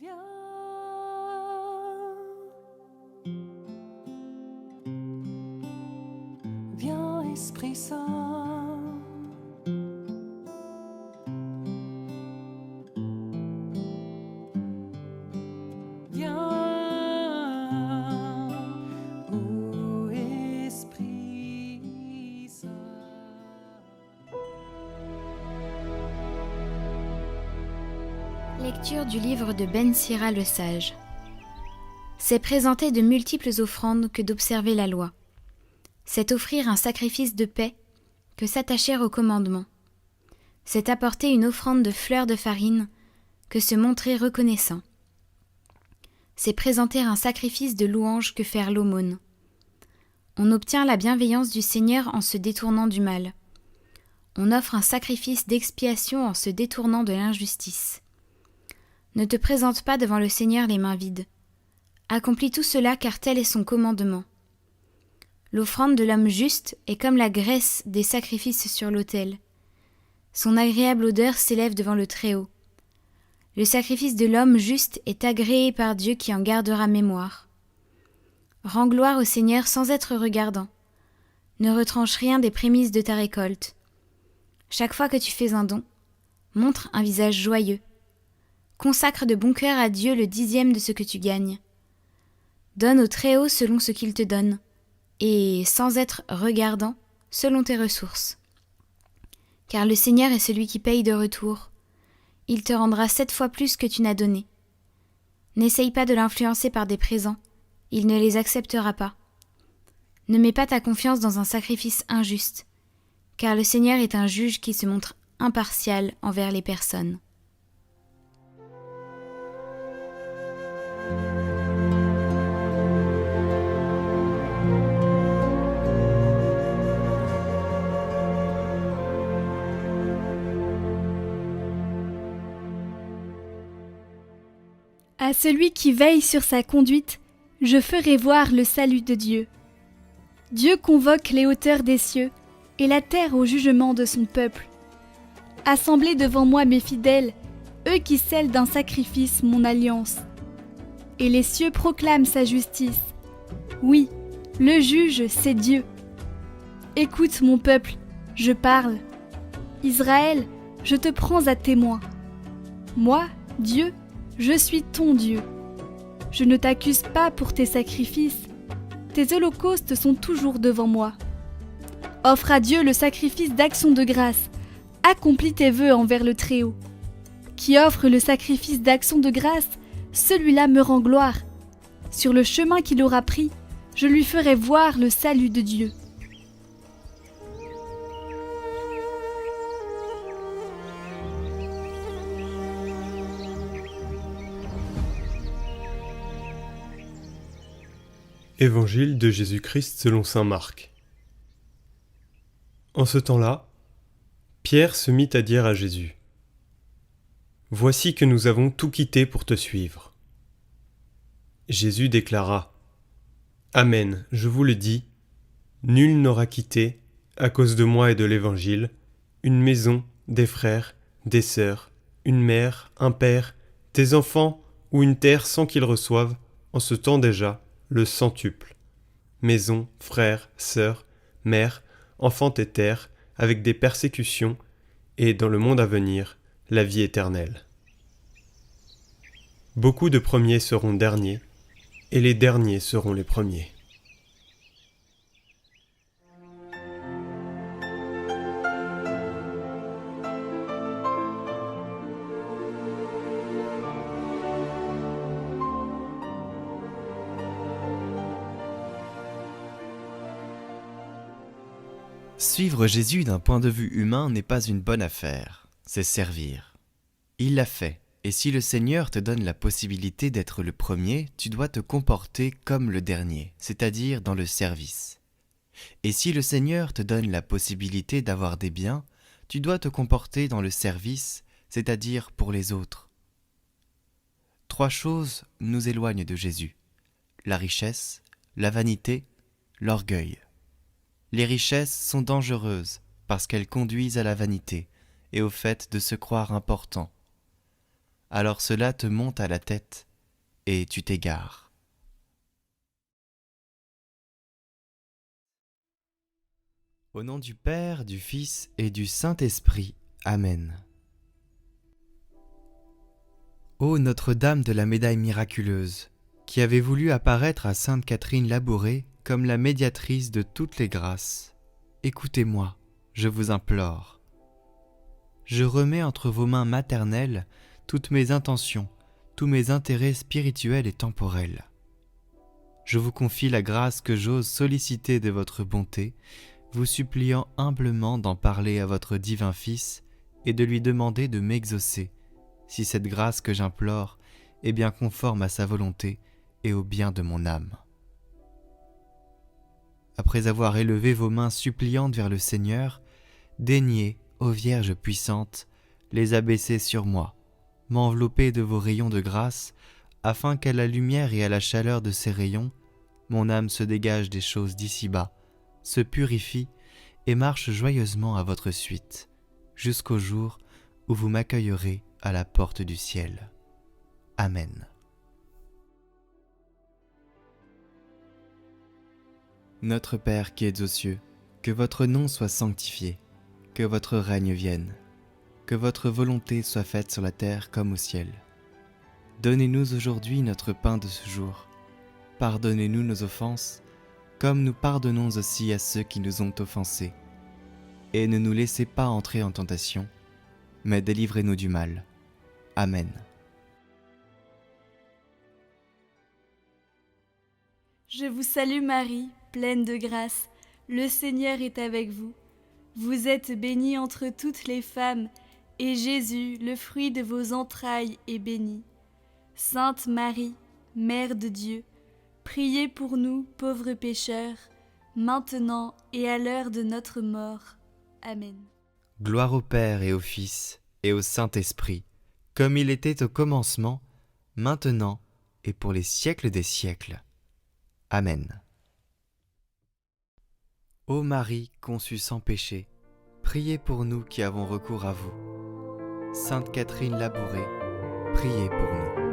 Viens, viens Esprit Saint, viens, ô Esprit Saint. Lecture du livre de Ben Sira le Sage. C'est présenter de multiples offrandes que d'observer la loi. C'est offrir un sacrifice de paix que s'attacher au commandement. C'est apporter une offrande de fleurs de farine que se montrer reconnaissant. C'est présenter un sacrifice de louange que faire l'aumône. On obtient la bienveillance du Seigneur en se détournant du mal. On offre un sacrifice d'expiation en se détournant de l'injustice. Ne te présente pas devant le Seigneur les mains vides. Accomplis tout cela car tel est son commandement. L'offrande de l'homme juste est comme la graisse des sacrifices sur l'autel. Son agréable odeur s'élève devant le Très-Haut. Le sacrifice de l'homme juste est agréé par Dieu qui en gardera mémoire. Rends gloire au Seigneur sans être regardant. Ne retranche rien des prémices de ta récolte. Chaque fois que tu fais un don, montre un visage joyeux. Consacre de bon cœur à Dieu le 10e de ce que tu gagnes. Donne au Très-Haut selon ce qu'il te donne, et, sans être regardant, selon tes ressources. Car le Seigneur est celui qui paye de retour. Il te rendra 7 fois plus que tu n'as donné. N'essaye pas de l'influencer par des présents, il ne les acceptera pas. Ne mets pas ta confiance dans un sacrifice injuste, car le Seigneur est un juge qui se montre impartial envers les personnes. À celui qui veille sur sa conduite, je ferai voir le salut de Dieu. Dieu convoque les hauteurs des cieux et la terre au jugement de son peuple. Assemblez devant moi mes fidèles, eux qui scellent d'un sacrifice mon alliance. Et les cieux proclament sa justice. Oui, le juge, c'est Dieu. Écoute mon peuple, je parle. Israël, je te prends à témoin. Moi, Dieu, je suis ton Dieu. Je ne t'accuse pas pour tes sacrifices. Tes holocaustes sont toujours devant moi. Offre à Dieu le sacrifice d'action de grâce. Accomplis tes vœux envers le Très-Haut. Qui offre le sacrifice d'action de grâce, celui-là me rend gloire. Sur le chemin qu'il aura pris, je lui ferai voir le salut de Dieu. Évangile de Jésus-Christ selon saint Marc. En ce temps-là, Pierre se mit à dire à Jésus : « Voici que nous avons tout quitté pour te suivre. » Jésus déclara : « Amen, je vous le dis, nul n'aura quitté, à cause de moi et de l'Évangile, une maison, des frères, des sœurs, une mère, un père, des enfants ou une terre sans qu'ils reçoivent, en ce temps déjà, le centuple. Maison, frères, sœurs, mères, enfants et terre, avec des persécutions, et dans le monde à venir, la vie éternelle. Beaucoup de premiers seront derniers, et les derniers seront les premiers. Suivre Jésus d'un point de vue humain n'est pas une bonne affaire, c'est servir. Il l'a fait, et si le Seigneur te donne la possibilité d'être le premier, tu dois te comporter comme le dernier, c'est-à-dire dans le service. Et si le Seigneur te donne la possibilité d'avoir des biens, tu dois te comporter dans le service, c'est-à-dire pour les autres. 3 choses nous éloignent de Jésus: la richesse, la vanité, l'orgueil. Les richesses sont dangereuses parce qu'elles conduisent à la vanité et au fait de se croire important. alors cela te monte à la tête et tu t'égares. Au nom du Père, du Fils et du Saint-Esprit. Amen. Ô Notre-Dame de la Médaille miraculeuse, qui avez voulu apparaître à Sainte Catherine Labouré comme la médiatrice de toutes les grâces, écoutez-moi, je vous implore. Je remets entre vos mains maternelles toutes mes intentions, tous mes intérêts spirituels et temporels. Je vous confie la grâce que j'ose solliciter de votre bonté, vous suppliant humblement d'en parler à votre divin Fils et de lui demander de m'exaucer, si cette grâce que j'implore est bien conforme à sa volonté et au bien de mon âme. Après avoir élevé vos mains suppliantes vers le Seigneur, daignez, ô Vierge puissante, les abaisser sur moi, m'envelopper de vos rayons de grâce, afin qu'à la lumière et à la chaleur de ces rayons, mon âme se dégage des choses d'ici-bas, se purifie et marche joyeusement à votre suite, jusqu'au jour où vous m'accueillerez à la porte du ciel. Amen. Notre Père qui êtes aux cieux, que votre nom soit sanctifié, que votre règne vienne, que votre volonté soit faite sur la terre comme au ciel. Donnez-nous aujourd'hui notre pain de ce jour. Pardonnez-nous nos offenses, comme nous pardonnons aussi à ceux qui nous ont offensés. Et ne nous laissez pas entrer en tentation, mais délivrez-nous du mal. Amen. Je vous salue Marie, pleine de grâce, le Seigneur est avec vous. Vous êtes bénie entre toutes les femmes, et Jésus, le fruit de vos entrailles, est béni. Sainte Marie, Mère de Dieu, priez pour nous, pauvres pécheurs, maintenant et à l'heure de notre mort. Amen. Gloire au Père et au Fils et au Saint-Esprit, comme il était au commencement, maintenant et pour les siècles des siècles. Amen. Ô Marie conçue sans péché, priez pour nous qui avons recours à vous. Sainte Catherine Labouré, priez pour nous.